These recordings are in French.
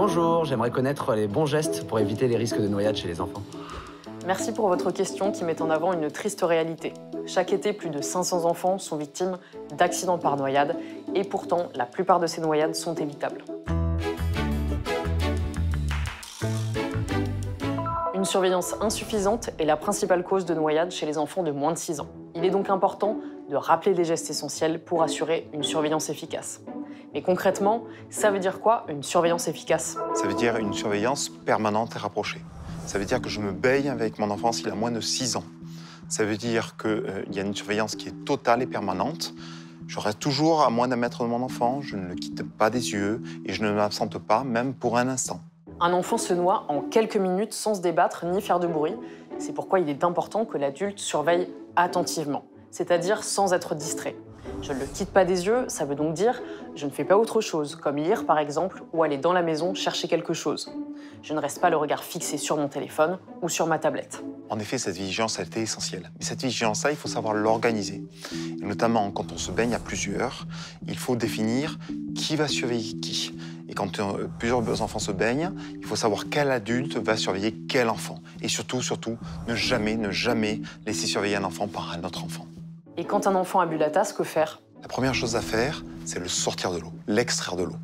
Bonjour, j'aimerais connaître les bons gestes pour éviter les risques de noyade chez les enfants. Merci pour votre question qui met en avant une triste réalité. Chaque été, plus de 500 enfants sont victimes d'accidents par noyade et pourtant, la plupart de ces noyades sont évitables. Une surveillance insuffisante est la principale cause de noyade chez les enfants de moins de 6 ans. Il est donc important de rappeler les gestes essentiels pour assurer une surveillance efficace. Mais concrètement, ça veut dire quoi, une surveillance efficace? Ça veut dire une surveillance permanente et rapprochée. Ça veut dire que je me baigne avec mon enfant s'il a moins de 6 ans. Ça veut dire qu'il y a une surveillance qui est totale et permanente. Je reste toujours à moins d'un mètre de mon enfant, je ne le quitte pas des yeux et je ne m'absente pas, même pour un instant. Un enfant se noie en quelques minutes sans se débattre ni faire de bruit. C'est pourquoi il est important que l'adulte surveille attentivement, c'est-à-dire sans être distrait. Je ne le quitte pas des yeux, ça veut donc dire je ne fais pas autre chose, comme lire par exemple, ou aller dans la maison chercher quelque chose. Je ne reste pas le regard fixé sur mon téléphone ou sur ma tablette. En effet, cette vigilance, elle était essentielle. Mais cette vigilance-là, il faut savoir l'organiser. Et notamment, quand on se baigne à plusieurs, il faut définir qui va surveiller qui. Et quand plusieurs enfants se baignent, il faut savoir quel adulte va surveiller quel enfant. Et surtout, ne jamais laisser surveiller un enfant par un autre enfant. Et quand un enfant a bu la tasse, que faire? La première chose à faire, c'est le sortir de l'eau, l'extraire de l'eau.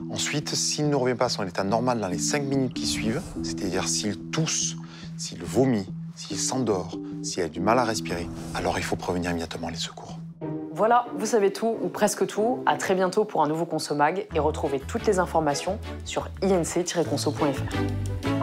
Ensuite, s'il ne revient pas à son état normal dans les 5 minutes qui suivent, c'est-à-dire s'il tousse, s'il vomit, s'il s'endort, s'il a du mal à respirer, alors il faut prévenir immédiatement les secours. Voilà, vous savez tout, ou presque tout. À très bientôt pour un nouveau Consomag et retrouvez toutes les informations sur inc-conso.fr.